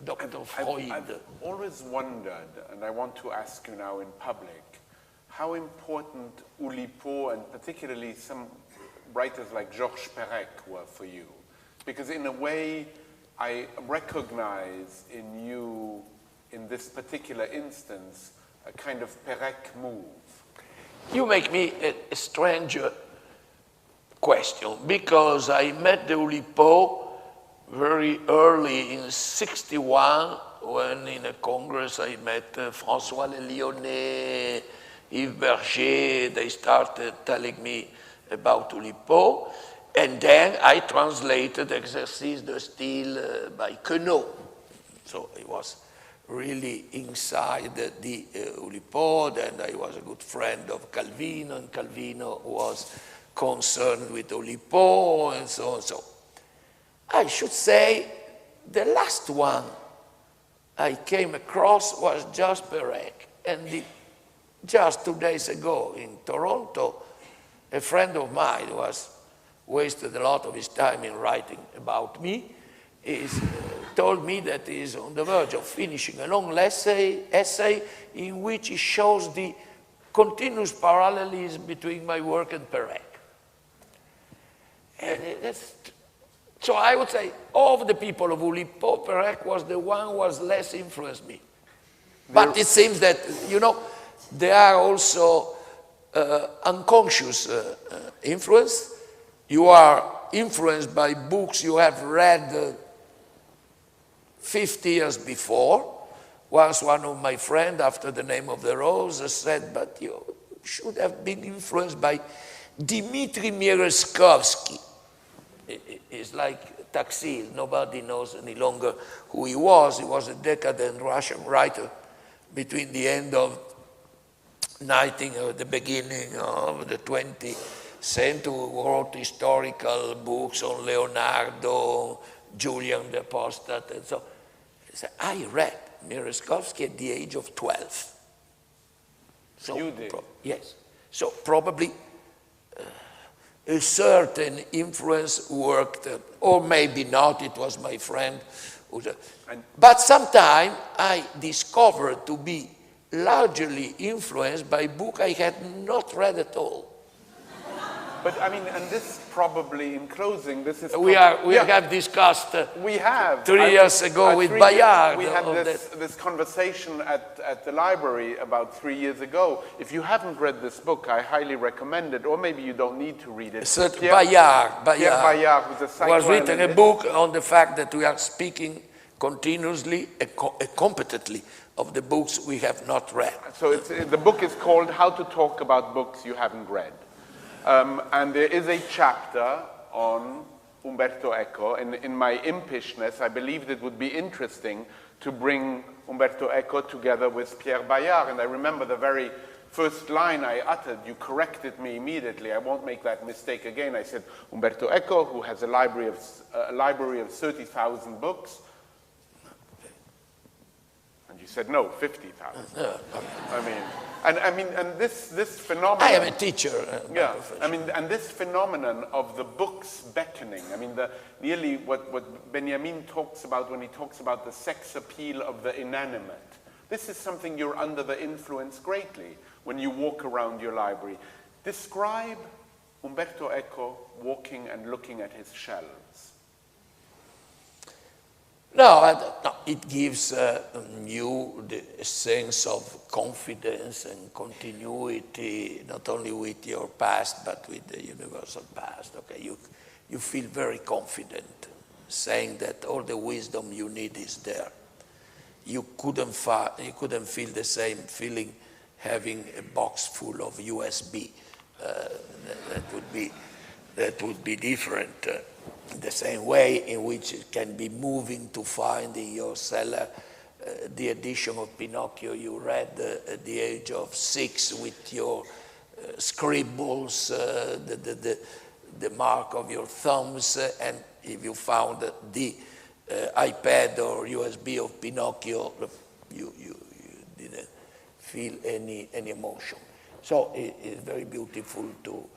Dr. Freud. I've always wondered, and I want to ask you now in public, how important Oulipo and particularly some writers like Georges Perec were for you. Because in a way, I recognize in you, in this particular instance, a kind of Perec move. You make me a strange question, because I met the Oulipo very early in '61, when in a congress I met François Le Lionnais, Yves Berger. They started telling me about Oulipo, and then I translated Exercice de Style by Queneau. So I was really inside the Oulipo, and I was a good friend of Calvino, and Calvino was concerned with Oulipo, and so on. So I should say the last one I came across was just Perec, and just 2 days ago in Toronto, a friend of mine who has wasted a lot of his time in writing about me told me that he is on the verge of finishing a long essay in which he shows the continuous parallelism between my work and Perec. And so I would say, of the people of Oulipo, Perec was the one who has less influenced me. But it seems that, you know, there are also unconscious influence. You are influenced by books you have read 50 years before. Once one of my friends, after The Name of the Rose, said, but you should have been influenced by Dmitry Merezhkovsky. It's like Taksil. Nobody knows any longer who he was. He was a decadent Russian writer between the end of the beginning of the 20th century, wrote historical books on Leonardo, Julian the Apostate, and so. I read Merezhkovsky at the age of 12. So you did? Yes. So probably a certain influence worked, or maybe not, it was my friend. But sometime I discovered to be largely influenced by books I had not read at all. But I mean, and this probably, in closing, this is... We have discussed we have 3 years ago with Bayard. We had this conversation at the library about 3 years ago. If you haven't read this book, I highly recommend it, or maybe you don't need to read it. Bayard who's a psychoanalyst, was written a book on the fact that we are speaking continuously and competently of the books we have not read. So the book is called How to Talk About Books You Haven't Read. And there is a chapter on Umberto Eco. In my impishness, I believed it would be interesting to bring Umberto Eco together with Pierre Bayard. And I remember the very first line I uttered, you corrected me immediately. I won't make that mistake again. I said, Umberto Eco, who has a library of 30,000 books. And you said, no, 50,000. And this phenomenon... I am a teacher. Yeah, I mean, and this phenomenon of the books beckoning, I mean, nearly what Benjamin talks about when he talks about the sex appeal of the inanimate. This is something you're under the influence greatly when you walk around your library. Describe Umberto Eco walking and looking at his shelves. No, it gives you the sense of confidence and continuity, not only with your past, but with the universal past. Okay, you feel very confident, saying that all the wisdom you need is there. You couldn't feel the same feeling having a box full of USB. That would be different. The same way in which it can be moving to find in your cellar the edition of Pinocchio you read at the age of 6 with your scribbles, the mark of your thumbs, and if you found the iPad or USB of Pinocchio, you didn't feel any emotion. So it's very beautiful to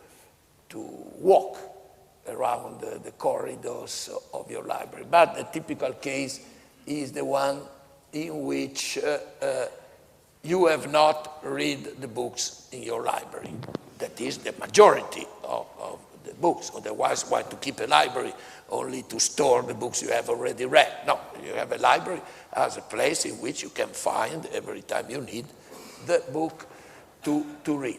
walk around the corridors of your library. But the typical case is the one in which you have not read the books in your library. That is the majority of the books. Otherwise, why to keep a library only to store the books you have already read? No, you have a library as a place in which you can find every time you need the book to read.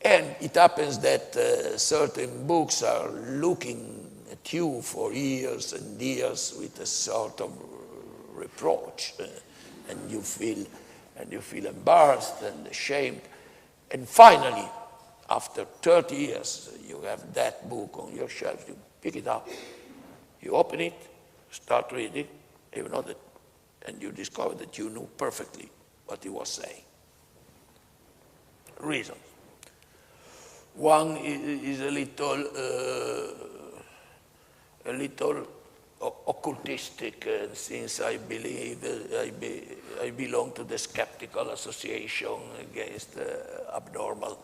And it happens that certain books are looking at you for years and years with a sort of reproach, and you feel embarrassed and ashamed. And finally, after 30 years, you have that book on your shelf, you pick it up, you open it, start reading, you know that, and you discover that you knew perfectly what he was saying. Reasons. One is a little occultistic, since I believe I belong to the skeptical association against abnormal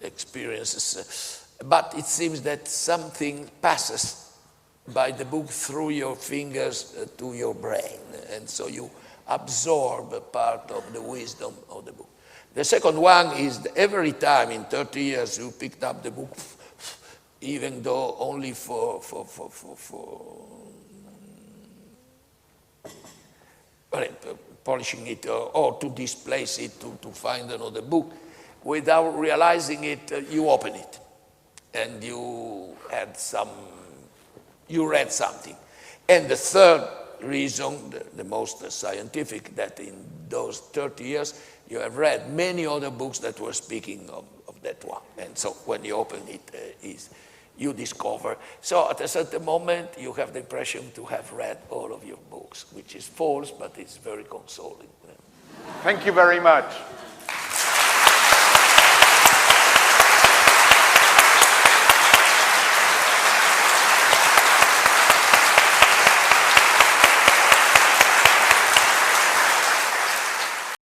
experiences. But it seems that something passes by the book through your fingers to your brain, and so you absorb a part of the wisdom of the book. The second one is that every time in 30 years you picked up the book, even though only for polishing it or to displace it, to find another book, without realizing it, you open it and you read something. And the third reason, the most scientific, that in those 30 years you have read many other books that were speaking of that one. And so when you open it, you discover. So at a certain moment, you have the impression to have read all of your books, which is false, but it's very consoling. Thank you very much.